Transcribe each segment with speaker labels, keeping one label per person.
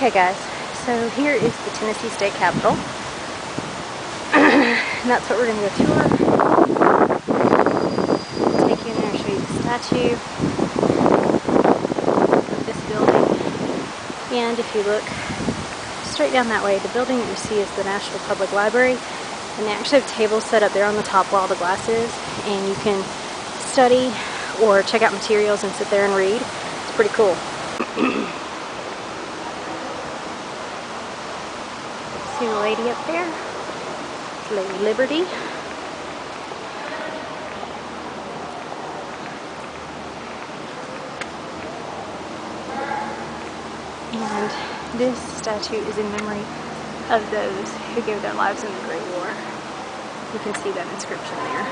Speaker 1: Okay guys, so here is the Tennessee State Capitol, and that's what we're going to go tour. Take you in there and show you the statue of this building. And if you look straight down that way, the building that you see is the National Public Library, and they actually have tables set up there on the top where all the glass is, and you can study or check out materials and sit there and read. It's pretty cool. See the lady up there? It's Lady Liberty. And this statue is in memory of those who gave their lives in the Great War. You can see that inscription there.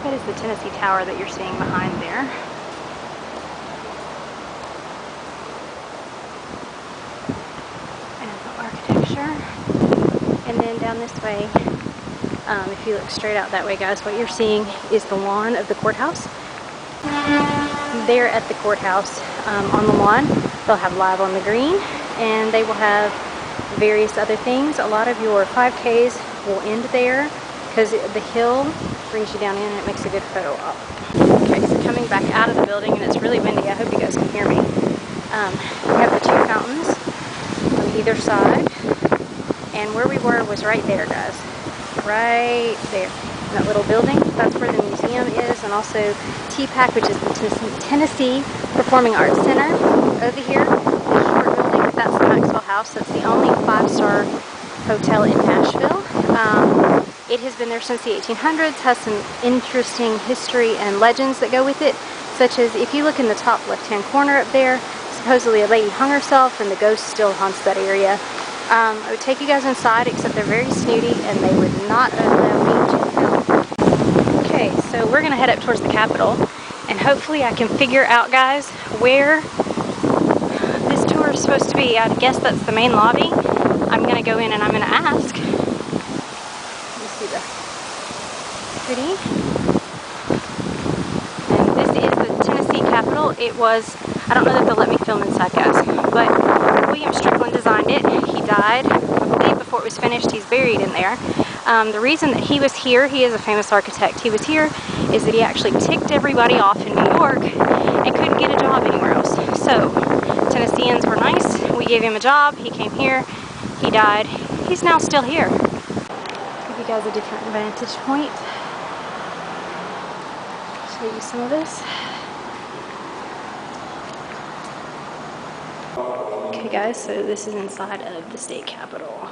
Speaker 1: That is the Tennessee Tower that you're seeing behind there. And then down this way, if you look straight out that way, guys, what you're seeing is the lawn of the courthouse. There at the courthouse, on the lawn, they'll have Live on the Green, and they will have various other things. A lot of your 5Ks will end there because the hill brings you down in and it makes a good photo op. Okay, so coming back out of the building, and it's really windy, I hope you guys can hear me. We have the two fountains on either side. And where we were was right there, guys. Right there. In that little building. That's where the museum is. And also TPAC, which is the Tennessee Performing Arts Center. Over here, the short building, that's the Maxwell House. That's the only 5-star hotel in Nashville. It has been there since the 1800s. Has some interesting history and legends that go with it. Such as, if you look in the top left-hand corner up there, supposedly a lady hung herself and the ghost still haunts that area. I would take you guys inside, except they're very snooty and they would not allow me to film. Okay, so we're going to head up towards the Capitol, and hopefully I can figure out, guys, where this tour is supposed to be. I guess that's the main lobby. I'm going to go in and I'm going to ask. Let me see the pretty. And this is the Tennessee Capitol. It was, I don't know that they'll let me film inside, guys, but William Strickland designed it. He died, I believe, before it was finished. He's buried in there. The reason that he was here, he is a famous architect, he was here, is that he actually ticked everybody off in New York and couldn't get a job anywhere else. So, Tennesseans were nice. We gave him a job. He came here. He died. He's now still here. Give you guys a different vantage point. Show you some of this. Okay guys, so this is inside of the state capitol.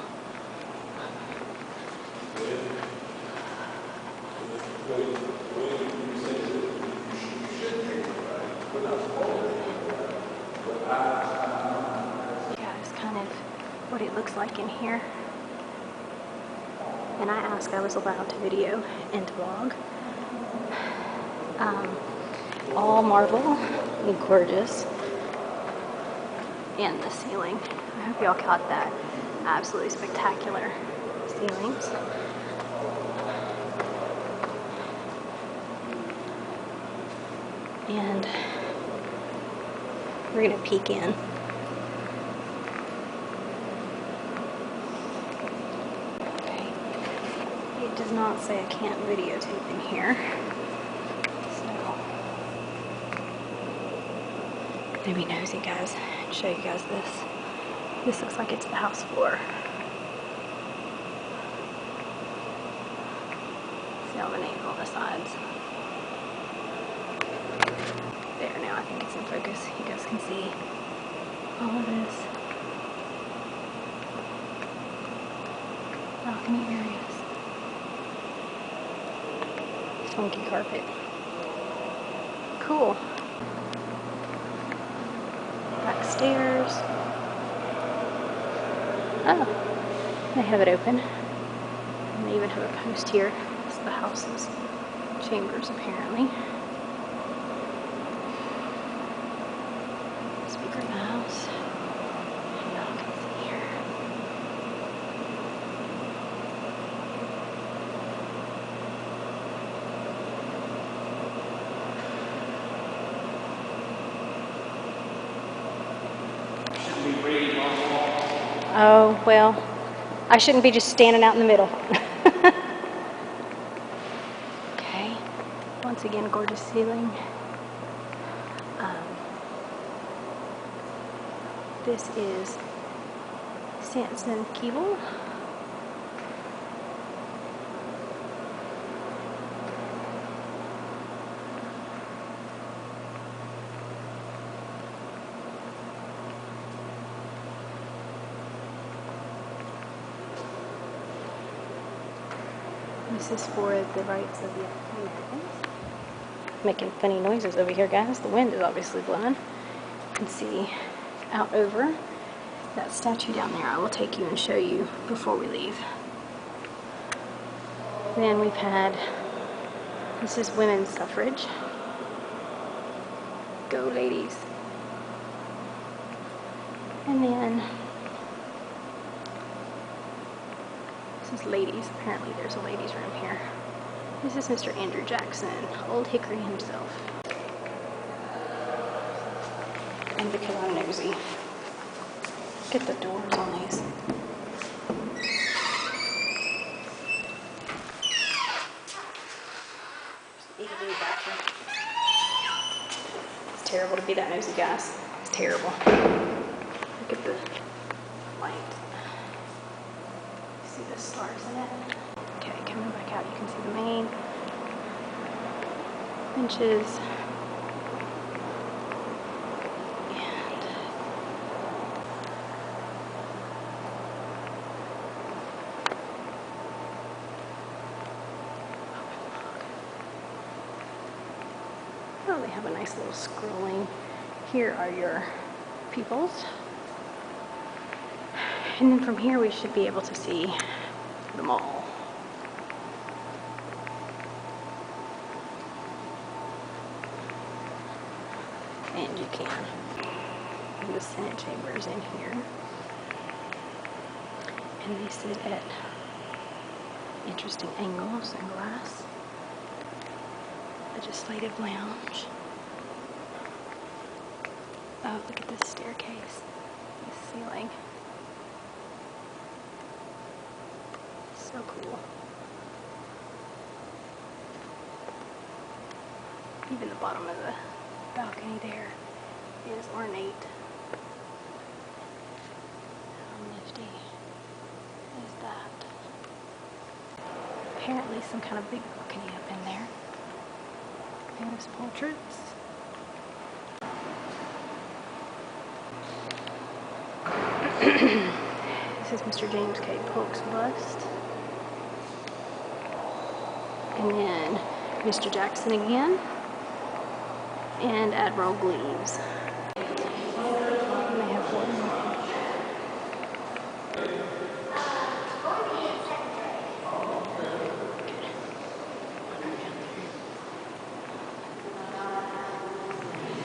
Speaker 1: Guys, kind of what it looks like in here. And I asked, I was allowed to video and to vlog. All marble and gorgeous. And the ceiling. I hope y'all caught that. Absolutely spectacular ceilings. And we're gonna peek in. Okay. It does not say I can't videotape in here. So, be nosy, guys. Show you guys this. This looks like it's the house floor. See all the names on the sides. There, now I think it's in focus. You guys can see all of this. Balcony areas. Funky carpet. Cool. Backstairs. Oh, they have it open. And they even have a post here. It's the house's chambers, apparently. Speaker in the house. And y'all can see here. Oh, well, I shouldn't be just standing out in the middle. Okay, once again, gorgeous ceiling. This is Sanson Keeble. This is for the rights of the African Americans. Making funny noises over here, guys. The wind is obviously blowing. You can see out over that statue down there. I will take you and show you before we leave. Then we've had, this is women's suffrage. Go ladies. And then this is ladies. Apparently there's a ladies room here. This is Mr. Andrew Jackson, Old Hickory himself. And because I'm nosy, get the doors on these. It's terrible to be that nosy, guys. It's terrible. Look at the light. See the stars in it? Okay, coming back out, you can see the main benches. Oh, they have a nice little scrolling. Here are your pupils. And then from here we should be able to see the mall. And you can. And the Senate chamber is in here. And they sit at interesting angles and glass. Legislative lounge. Oh, look at this staircase. This ceiling. So cool. Even the bottom of the balcony there is ornate. How nifty is that? Apparently some kind of big balcony up in there. Famous portraits. This is Mr. James K. Polk's bust. And then Mr. Jackson again. And Admiral Gleaves. And they have one.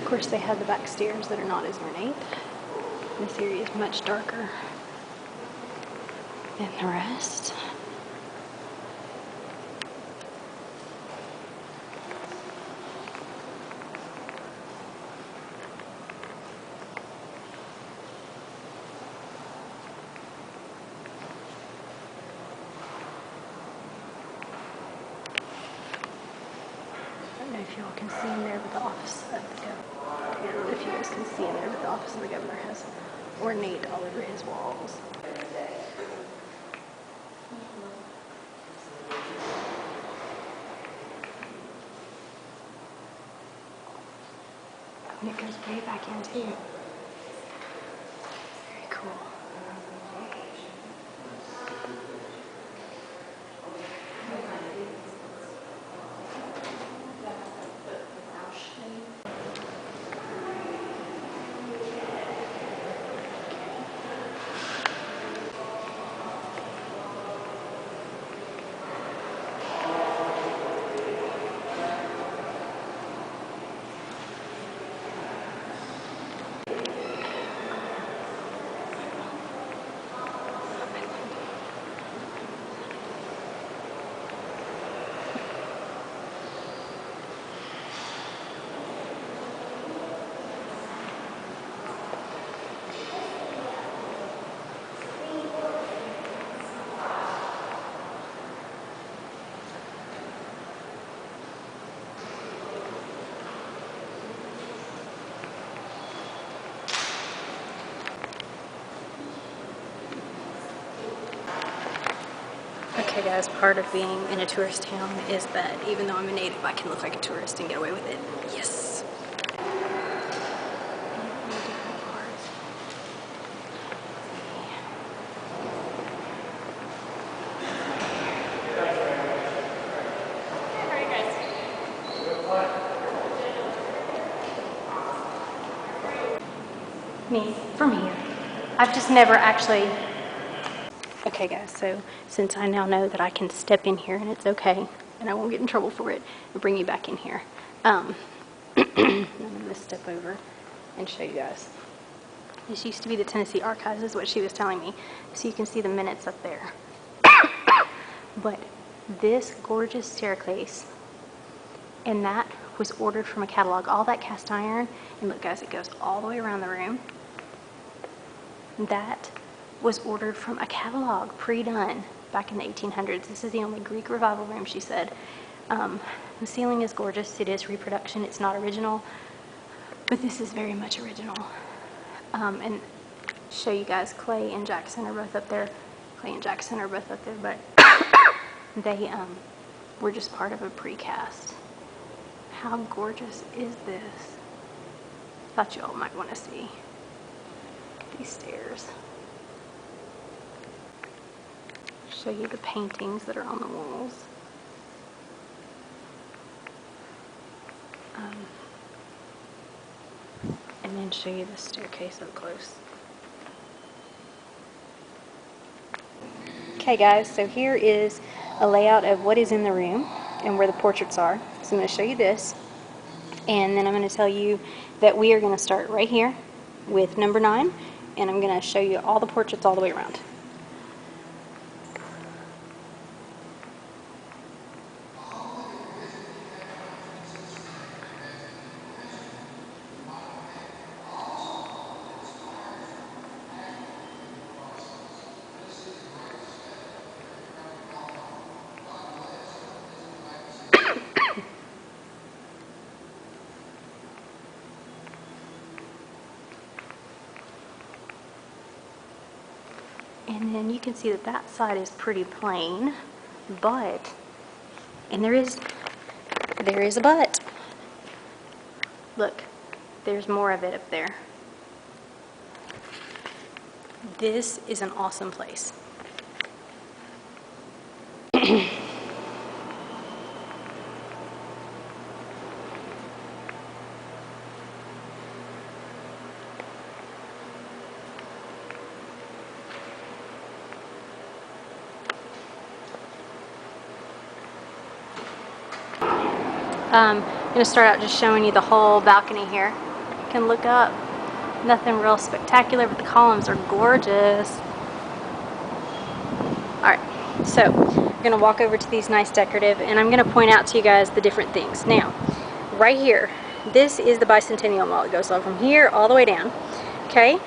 Speaker 1: Of course, they have the back stairs that are not as ornate. This area is much darker than the rest. I don't know if y'all can see in there, but the office of the governor. I don't know if you guys can see in there, but the office of the governor has ornate all over his walls. And it goes way back in too. Very cool. Okay guys, part of being in a tourist town is that even though I'm a native, I can look like a tourist and get away with it. Yes! Me, from here. I've just never actually... Okay guys, so since I now know that I can step in here and it's okay, and I won't get in trouble for it, I'll bring you back in here. I'm going to step over and show you guys. This used to be the Tennessee Archives, is what she was telling me. So you can see the minutes up there. But this gorgeous staircase, and that was ordered from a catalog. All that cast iron, and look guys, it goes all the way around the room. That was ordered from a catalog, pre-done, back in the 1800s. This is the only Greek revival room, she said. The ceiling is gorgeous. It is reproduction. It's not original, but this is very much original. And show you guys, Clay and Jackson are both up there. Clay and Jackson are both up there, but they were just part of a precast. How gorgeous is this? Thought you all might want to see. Look at these stairs. Show you the paintings that are on the walls. And then show you the staircase up close. Okay guys, so here is a layout of what is in the room and where the portraits are. So I'm going to show you this, and then I'm going to tell you that we are going to start right here with number 9, and I'm going to show you all the portraits all the way around. And then you can see that that side is pretty plain, but, and there is a but. Look, there's more of it up there. This is an awesome place. I'm going to start out just showing you the whole balcony here. You can look up. Nothing real spectacular, but the columns are gorgeous. Alright, so I'm going to walk over to these nice decorative, and I'm going to point out to you guys the different things. Now, right here, this is the Bicentennial Mall. It goes all from here all the way down. Okay,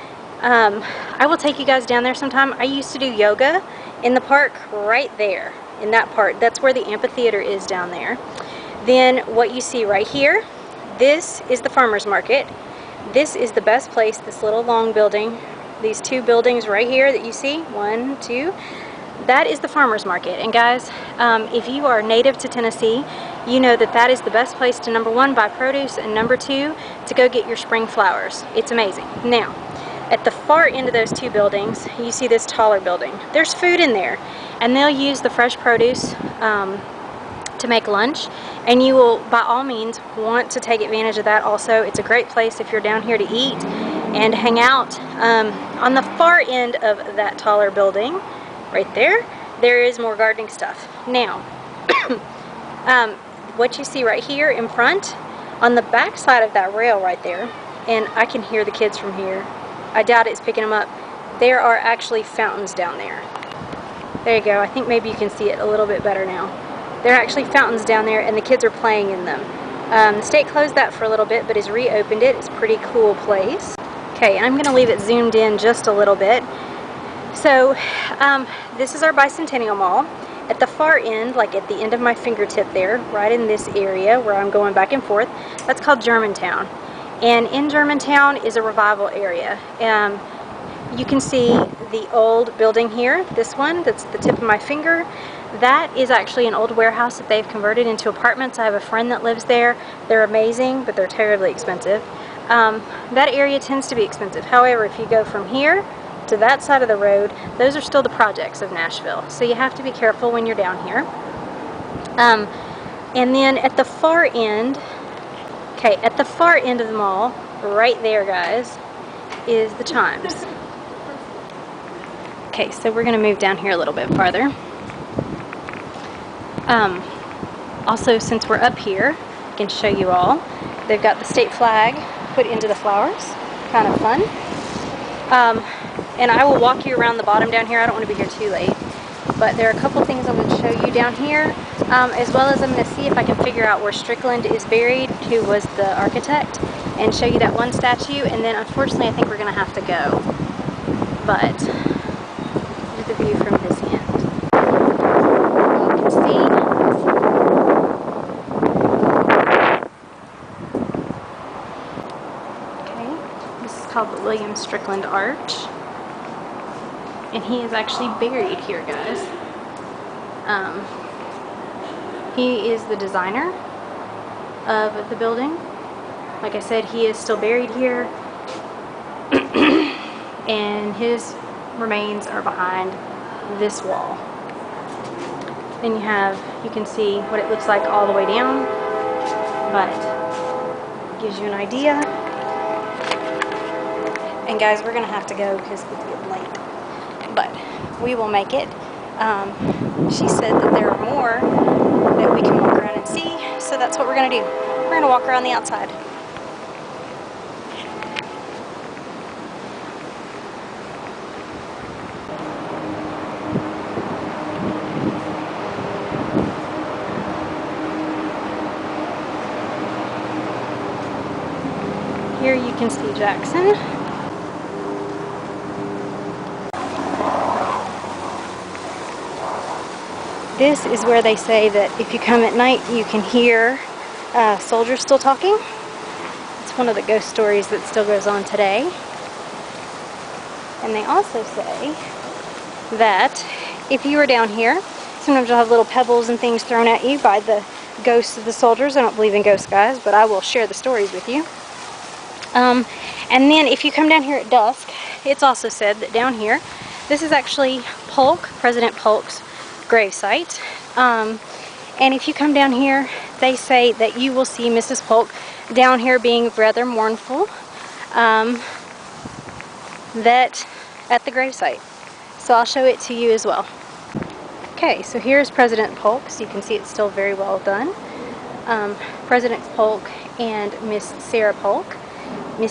Speaker 1: I will take you guys down there sometime. I used to do yoga in the park right there, in that part. That's where the amphitheater is down there. Then what you see right here, this is the farmer's market. This is the best place, this little long building, these two buildings right here that you see, 1, 2, that is the farmer's market. And guys, if you are native to Tennessee, you know that that is the best place to, number 1, buy produce, and number 2, to go get your spring flowers. It's amazing. Now, at the far end of those two buildings, you see this taller building. There's food in there, and they'll use the fresh produce to make lunch, and you will by all means want to take advantage of that also. It's a great place if you're down here to eat and hang out. On the far end of that taller building right there, there is more gardening stuff. Now what you see right here in front, on the back side of that rail right there, and I can hear the kids from here, I doubt it's picking them up, there are actually fountains down there. There you go. I think maybe you can see it a little bit better now. There are actually fountains down there, and the kids are playing in them. The state closed that for a little bit, but has reopened it. It's a pretty cool place. Okay, and I'm going to leave it zoomed in just a little bit. So, this is our Bicentennial Mall. At the far end, like at the end of my fingertip there, right in this area where I'm going back and forth, that's called Germantown. And in Germantown is a revival area. You can see the old building here, this one, that's the tip of my finger. That is actually an old warehouse that they've converted into apartments. I have a friend that lives there. They're amazing, but they're terribly expensive. That area tends to be expensive. However, if you go from here to that side of the road, those are still the projects of Nashville. So you have to be careful when you're down here. And then at the far end, okay, at the far end of the mall, right there, guys, is the Chimes. Okay, so we're going to move down here a little bit farther. Also, since we're up here, I can show you all. They've got the state flag put into the flowers. Kind of fun. And I will walk you around the bottom down here. I don't want to be here too late. But there are a couple things I'm going to show you down here, as well as I'm going to see if I can figure out where Strickland is buried, who was the architect, and show you that one statue. And then, unfortunately, I think we're going to have to go. But here's the view from this end. You can see. Okay, this is called the William Strickland Arch. And he is actually buried here, guys. He is the designer of the building. Like I said, he is still buried here. And his remains are behind this wall. Then you can see what it looks like all the way down, but it gives you an idea. And guys, we're gonna have to go because it's getting late. But we will make it. She said that there are more that we can walk around and see, so that's what we're going to do. We're going to walk around the outside. Here you can see Jackson. This is where they say that if you come at night, you can hear soldiers still talking. It's one of the ghost stories that still goes on today. And they also say that if you are down here, sometimes you'll have little pebbles and things thrown at you by the ghosts of the soldiers. I don't believe in ghosts, guys, but I will share the stories with you. And then if you come down here at dusk, it's also said that down here, this is actually Polk, President Polk's gravesite. And if you come down here, they say that you will see Mrs. Polk down here being rather mournful that at the gravesite. So I'll show it to you as well. Okay, so here's President Polk, so you can see it's still very well done. President Polk and Mrs. Sarah Polk, the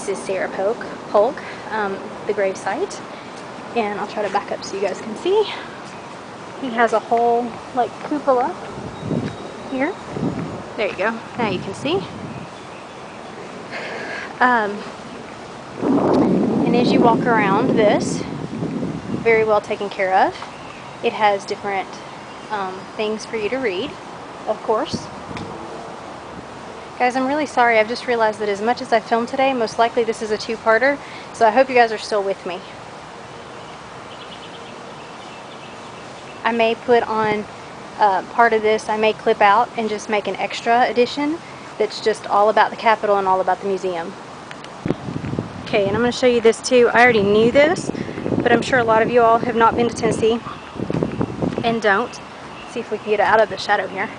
Speaker 1: gravesite. And I'll try to back up so you guys can see. He has a whole, like, cupola here. There you go. Now you can see. And as you walk around this, very well taken care of. It has different things for you to read, of course. Guys, I'm really sorry. I've just realized that as much as I filmed today, most likely this is a two-parter. So I hope you guys are still with me. I may put on part of this, I may clip out and just make an extra edition that's just all about the Capitol and all about the museum. Okay, and I'm going to show you this too. I already knew this, but I'm sure a lot of you all have not been to Tennessee and don't. Let's see if we can get out of the shadow here.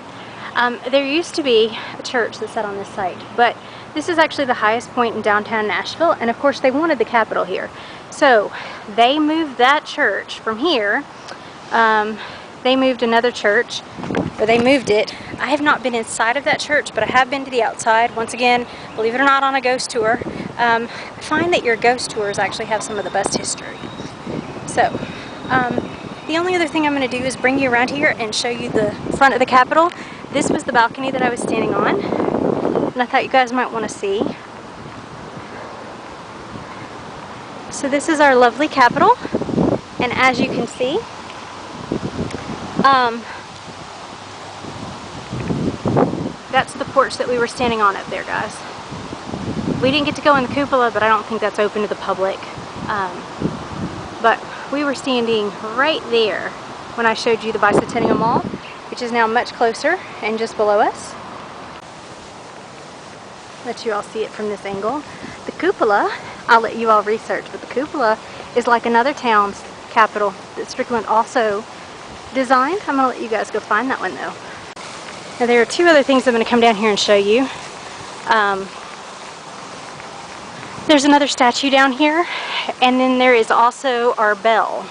Speaker 1: There used to be a church that sat on this site, but this is actually the highest point in downtown Nashville, and of course they wanted the Capitol here. So they moved that church from here. They moved another church, or they moved it. I have not been inside of that church, but I have been to the outside. Once again, believe it or not, on a ghost tour. I find that your ghost tours actually have some of the best history. So, the only other thing I'm going to do is bring you around here and show you the front of the Capitol. This was the balcony that I was standing on, and I thought you guys might want to see. So this is our lovely Capitol, and as you can see, that's the porch that we were standing on up there, guys. We didn't get to go in the cupola, but I don't think that's open to the public. But we were standing right there when I showed you the Bicentennial Mall. which is now much closer and just below us. Let you all see it from this angle. The cupola, I'll let you all research, but the cupola is like another town's capital that Strickland also designed. I'm gonna let you guys go find that one though. Now there are two other things I'm gonna come down here and show you. There's another statue down here, and then there is also our bell.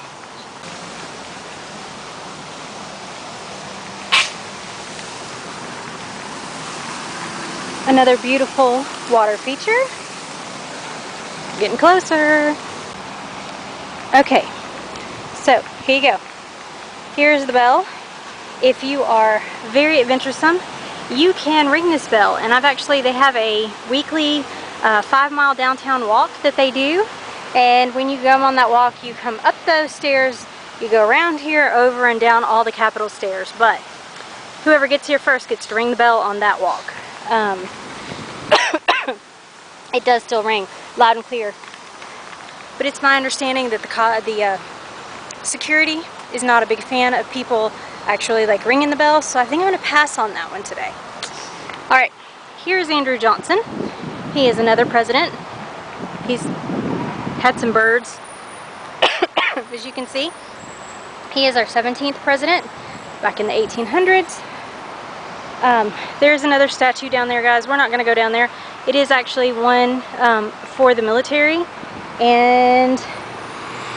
Speaker 1: Another beautiful water feature. Getting closer. Okay, so here you go. Here's the bell. If you are very adventuresome, you can ring this bell. And they have a weekly 5-mile downtown walk that they do. And when you go on that walk, you come up those stairs, you go around here, over and down all the Capitol stairs. But whoever gets here first gets to ring the bell on that walk. It does still ring loud and clear, but it's my understanding that the security is not a big fan of people actually like ringing the bell, so I think I'm going to pass on that one today. Alright, here's Andrew Johnson. He is another president. He's had some birds, as you can see. He is our 17th president, back in the 1800s. There's another statue down there, guys. We're not going to go down there. It is actually one for the military, and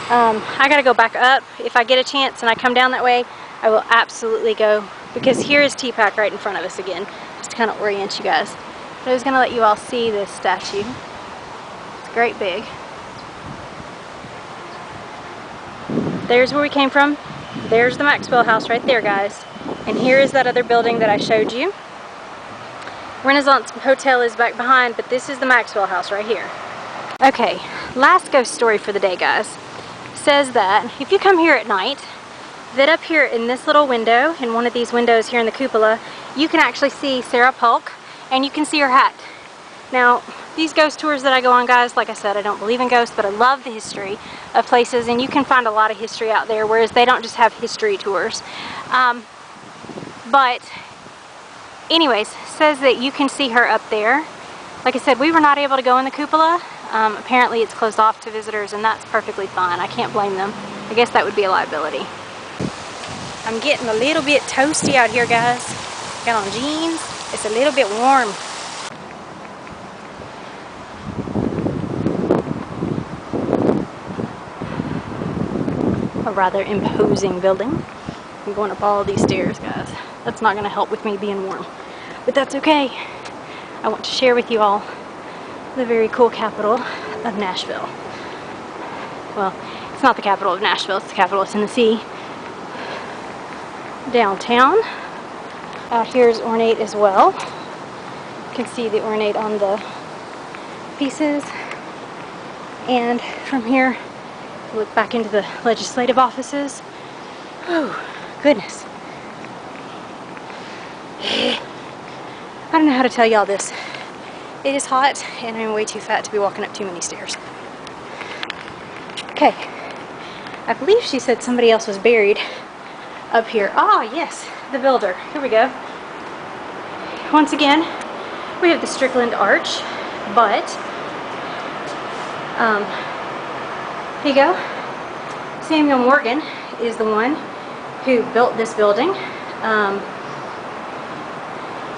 Speaker 1: I got to go back up. If I get a chance and I come down that way, I will absolutely go, because here is TPAC right in front of us again, just to kind of orient you guys. But I was going to let you all see this statue. It's great big. There's where we came from. There's the Maxwell House right there, guys. And here is that other building that I showed you. Renaissance Hotel is back behind, but this is the Maxwell House right here. Okay, last ghost story for the day, guys. Says that if you come here at night, that up here in this little window, in one of these windows here in the cupola, you can actually see Sarah Polk, and you can see her hat. Now, these ghost tours that I go on, guys, like I said, I don't believe in ghosts, but I love the history of places, and you can find a lot of history out there, whereas they don't just have history tours. But anyways, says that you can see her up there. Like I said, we were not able to go in the cupola. Apparently it's closed off to visitors, and that's perfectly fine. I can't blame them. I guess that would be a liability. I'm getting a little bit toasty out here, guys. Got on jeans. It's a little bit warm. A rather imposing building. I'm going up all these stairs, guys. That's not going to help with me being warm, but that's okay. I want to share with you all the very cool capital of Nashville. Well, it's not the capital of Nashville, it's the capital of Tennessee. Downtown. Out here is ornate as well. You can see the ornate on the pieces. And from here, look back into the legislative offices. Oh, goodness. I don't know how to tell y'all this. It is hot, and I'm way too fat to be walking up too many stairs. Okay. I believe she said somebody else was buried up here. Ah, yes, the builder. Here we go. Once again, we have the Strickland arch, but here you go. Samuel Morgan is the one who built this building,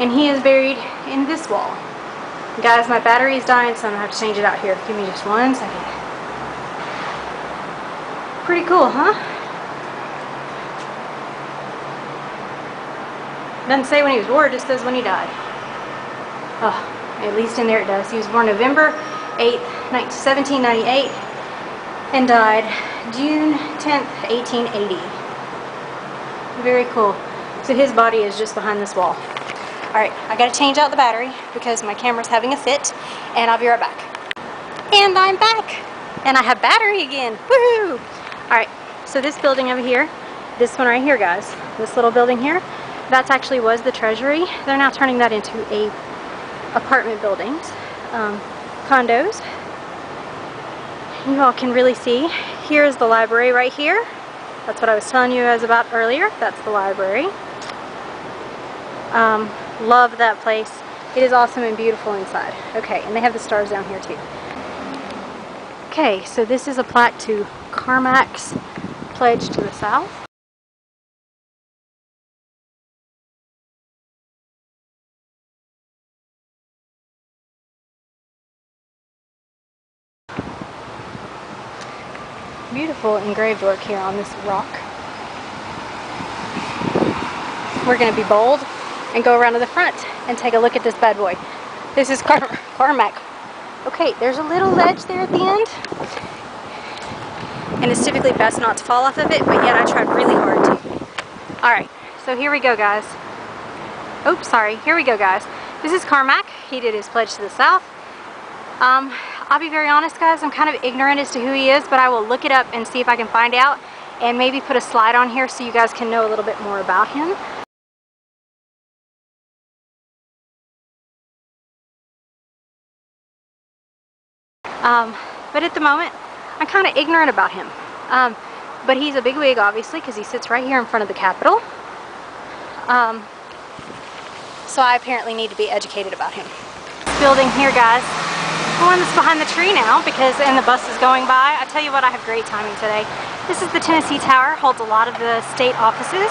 Speaker 1: and he is buried in this wall. Guys, my battery is dying, so I'm gonna have to change it out here. Give me just 1 second. Pretty cool, huh? Doesn't say when he was born, it just says when he died. Oh, at least in there it does. He was born November 8th, 1798, and died June 10th, 1880. Very cool. So his body is just behind this wall. Alright, I gotta change out the battery because my camera's having a fit, and I'll be right back. And I'm back! And I have battery again! Woohoo! Alright, so this building over here, this one right here, guys, this little building here, that actually was the Treasury. They're now turning that into apartment buildings, condos. You all can really see. Here's the library right here. That's what I was telling you guys about earlier. That's the library. Love that place. It is awesome and beautiful inside. Okay, and they have the stars down here too. Okay, so this is a plaque to Carmack's Pledge to the South. Beautiful engraved work here on this rock. We're going to be bold and go around to the front and take a look at this bad boy. This is Carmack. Okay, there's a little ledge there at the end. And it's typically best not to fall off of it, but yet I tried really hard to. Alright, so here we go, guys. Oops, sorry. Here we go, guys. This is Carmack. He did his Pledge to the South. I'll be very honest, guys, I'm kind of ignorant as to who he is, but I will look it up and see if I can find out and maybe put a slide on here so you guys can know a little bit more about him. But at the moment, I'm kind of ignorant about him. But he's a bigwig, obviously, because he sits right here in front of the Capitol. So I apparently need to be educated about him. This building here, guys, the one that's behind the tree now, and the bus is going by. I tell you what, I have great timing today. This is the Tennessee Tower, holds a lot of the state offices.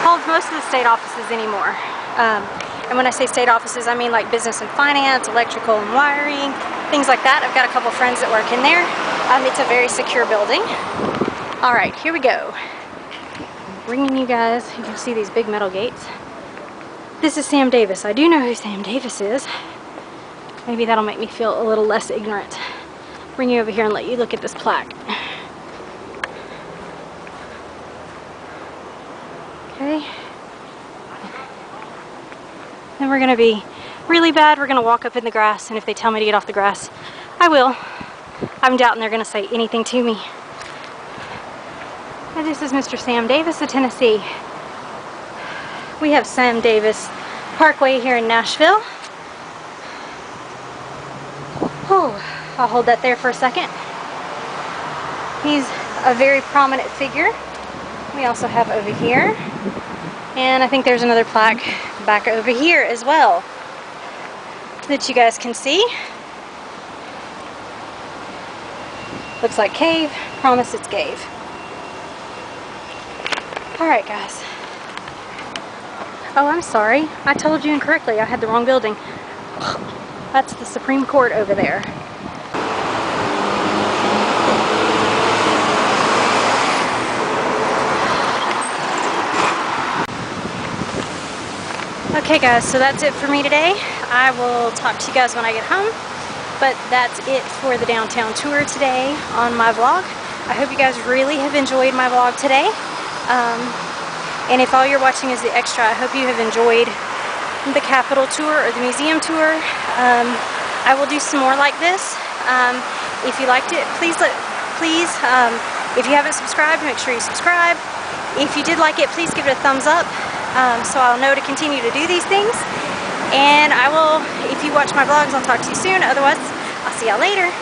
Speaker 1: Holds most of the state offices anymore. And when I say state offices, I mean like business and finance, electrical and wiring, things like that. I've got a couple friends that work in there. It's a very secure building. All right, here we go. Bringing you guys, you can see these big metal gates. This is Sam Davis. I do know who Sam Davis is. Maybe that'll make me feel a little less ignorant. Bring you over here and let you look at this plaque. Okay. Then we're going to be really bad. We're going to walk up in the grass, and if they tell me to get off the grass, I will. I'm doubting they're going to say anything to me. And this is Mr. Sam Davis of Tennessee. We have Sam Davis Parkway here in Nashville. Oh, I'll hold that there for a second. He's a very prominent figure. We also have over here. And I think there's another plaque back over here as well that you guys can see. Looks like cave. Promise it's cave. Alright, guys. Oh, I'm sorry. I told you incorrectly. I had the wrong building. That's the Supreme Court over there. Okay guys, so that's it for me today. I will talk to you guys when I get home, but that's it for the downtown tour today on my vlog. I hope you guys really have enjoyed my vlog today. And if all you're watching is the extra, I hope you have enjoyed the Capitol tour or the museum tour. I will do some more like this. If you liked it, please, if you haven't subscribed, make sure you subscribe. If you did like it, please give it a thumbs up. So I'll know to continue to do these things. And I will, if you watch my vlogs, I'll talk to you soon. Otherwise, I'll see y'all later.